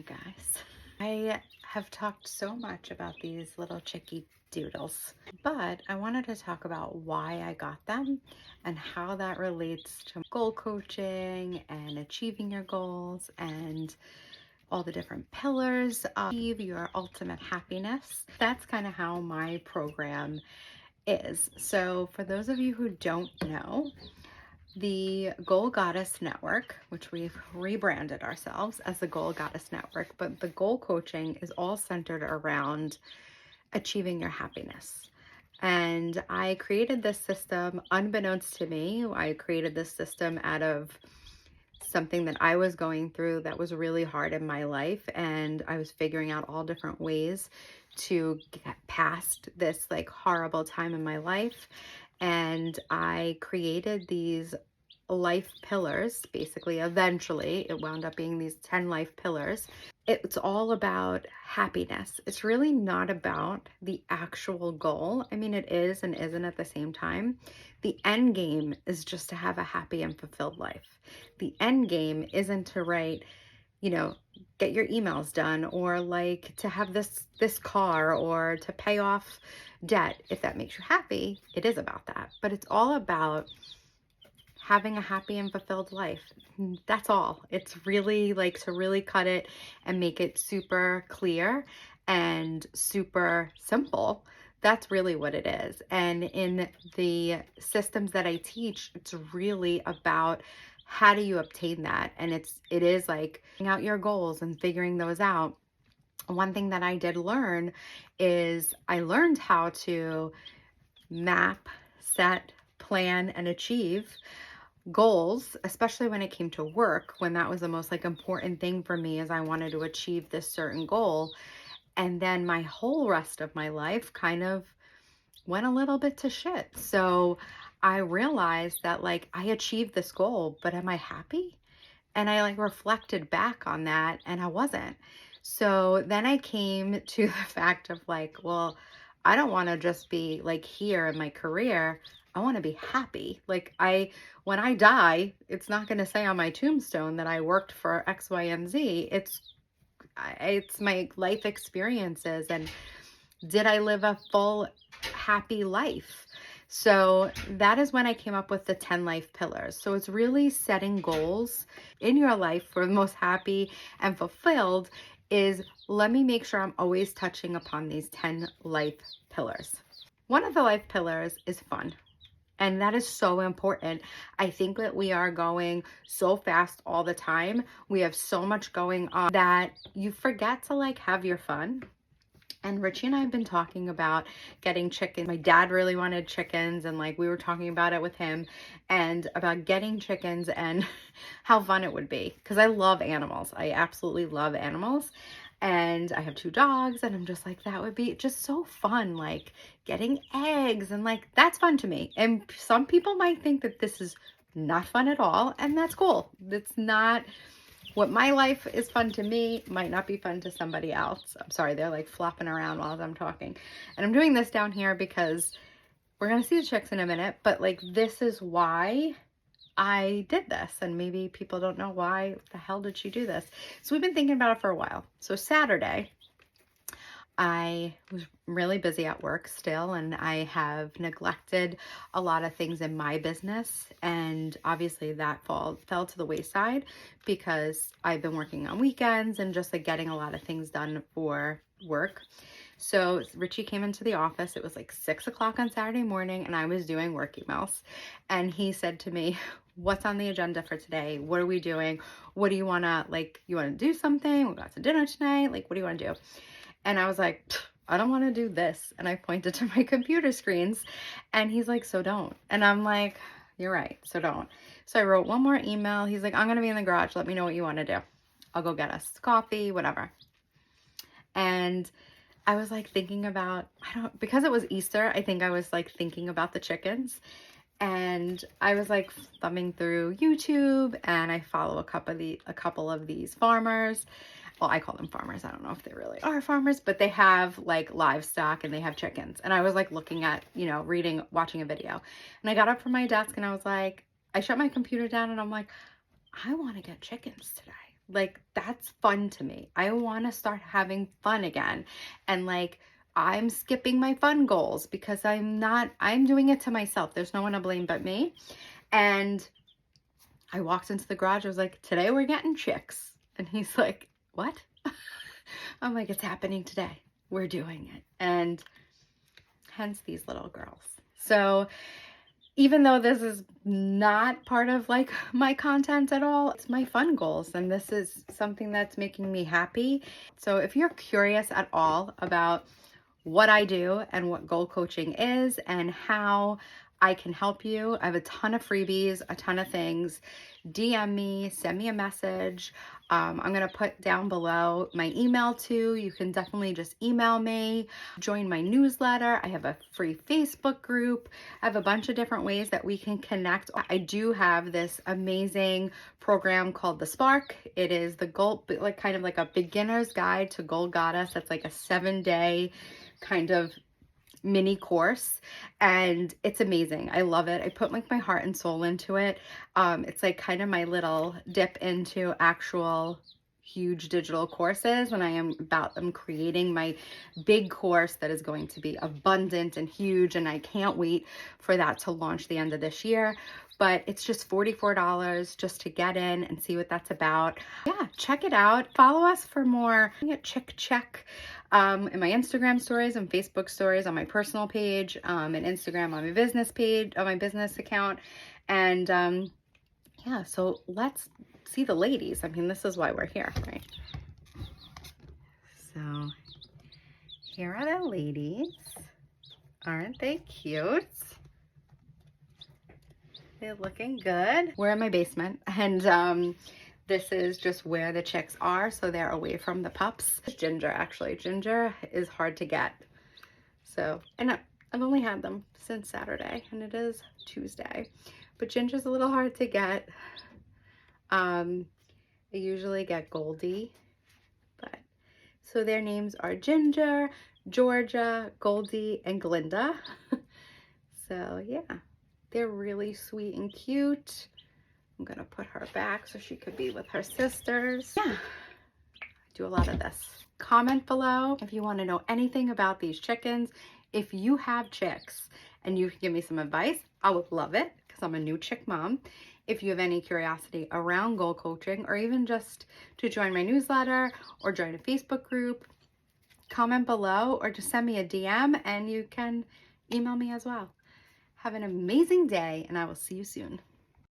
guys. I have talked so much about these little chicky doodles, but I wanted to talk about why I got them and how that relates to goal coaching and achieving your goals and all the different pillars of achieve your ultimate happiness. That's kind of how my program is. So for those of you who don't know, the Goal Goddess Network, which we've rebranded ourselves as the Goal Goddess Network, but the goal coaching is all centered around achieving your happiness. And I created this system unbeknownst to me. I created this system out of something that I was going through that was really hard in my life. And I was figuring out all different ways to get past this like horrible time in my life. And I created these life pillars. Basically, eventually it wound up being these 10 life pillars. It's all about happiness. It's really not about the actual goal. I mean, it is and isn't at the same time. The end game is just to have a happy and fulfilled life. The end game isn't to write, get your emails done, or like to have this car, or to pay off debt. If that makes you happy, it is about that. But it's all about having a happy and fulfilled life. That's all. It's really like to really cut it and make it super clear and super simple. That's really what it is. And in the systems that I teach, it's really about how do you obtain that? And it is like figuring out your goals and figuring those out. One thing that I did learn is I learned how to map, set, plan, and achieve goals, especially when it came to work, when that was the most like important thing for me, is I wanted to achieve this certain goal. And then my whole rest of my life kind of went a little bit to shit. So I realized that like I achieved this goal, but am I happy? And I like reflected back on that and I wasn't. So then I came to the fact of like, well, I don't want to just be like here in my career. I want to be happy. Like when I die, it's not going to say on my tombstone that I worked for X, Y, and Z. It's my life experiences and did I live a full, happy life? So that is when I came up with the 10 life pillars. So it's really setting goals in your life for the most happy and fulfilled is let me make sure I'm always touching upon these 10 life pillars. One of the life pillars is fun. And that is so important. I think that we are going so fast all the time. We have so much going on that you forget to like have your fun. And Richie and I have been talking about getting chickens. My dad really wanted chickens, and like we were talking about it with him and about getting chickens and how fun it would be. Because I love animals. I absolutely love animals. And I have 2 dogs, and I'm just like, that would be just so fun, like getting eggs, and like that's fun to me. And some people might think that this is not fun at all, and that's cool. That's not what my life is fun to me might not be fun to somebody else. I'm sorry, they're like flopping around while I'm talking. And I'm doing this down here because we're going to see the chicks in a minute, but like this is why I did this. And maybe people don't know why the hell did she do this. So we've been thinking about it for a while. So Saturday, I was really busy at work still, and I have neglected a lot of things in my business. And obviously that fell to the wayside because I've been working on weekends and just like getting a lot of things done for work. So Richie came into the office. It was like 6 o'clock on Saturday morning, and I was doing work emails. And he said to me, what's on the agenda for today? What are we doing? What do you want to, like, you want to do something? We got to dinner tonight. Like, what do you want to do? And I was like, I don't want to do this. And I pointed to my computer screens, and he's like, so don't. And I'm like, you're right. So don't. So I wrote one more email. He's like, I'm going to be in the garage. Let me know what you want to do. I'll go get us coffee, whatever. And I was like thinking about, because it was Easter, I think I was like thinking about the chickens. And I was like thumbing through YouTube, and I follow a couple of these farmers. Well, I call them farmers. I don't know if they really are farmers, but they have like livestock and they have chickens. And I was like looking at, watching a video. And I got up from my desk and I was like, I shut my computer down and I'm like, I want to get chickens today. Like, that's fun to me. I want to start having fun again. And like, I'm skipping my fun goals because I'm doing it to myself. There's no one to blame but me. And I walked into the garage. I was like, today we're getting chicks. And he's like, what? I'm like, it's happening today. We're doing it. And hence these little girls. So even though this is not part of like my content at all, it's my fun goals. And this is something that's making me happy. So if you're curious at all about what I do and what goal coaching is and how I can help you, I have a ton of freebies, a ton of things. DM me, send me a message. I'm going to put down below my email too. You can definitely just email me, join my newsletter. I have a free Facebook group. I have a bunch of different ways that we can connect. I do have this amazing program called The Spark. It is the goal, like kind of like a beginner's guide to Goal Goddess. That's like a 7-day kind of mini course, and it's amazing. I love it. I put like my heart and soul into it. It's like kind of my little dip into actual huge digital courses, and I'm creating my big course that is going to be abundant and huge, and I can't wait for that to launch the end of this year. But it's just $44 just to get in and see what that's about. Yeah, check it out. Follow us for more Chick Check in my Instagram stories and Facebook stories, on my personal page, and Instagram on my business page, on my business account. And yeah, so let's see the ladies. I mean, this is why we're here, right? So here are the ladies. Aren't they cute? They're looking good. We're in my basement, and this is just where the chicks are, so they're away from the pups. Ginger, actually. Ginger is hard to get. So, and I've only had them since Saturday, and it is Tuesday. But Ginger's a little hard to get. I usually get Goldie, but so their names are Ginger, Georgia, Goldie, and Glinda. So yeah, they're really sweet and cute. I'm gonna put her back so she could be with her sisters. Yeah, I do a lot of this. Comment below if you want to know anything about these chickens. If you have chicks and you can give me some advice, I would love it, because I'm a new chick mom. If you have any curiosity around goal coaching, or even just to join my newsletter or join a Facebook group, comment below or just send me a DM, and you can email me as well. Have an amazing day, and I will see you soon.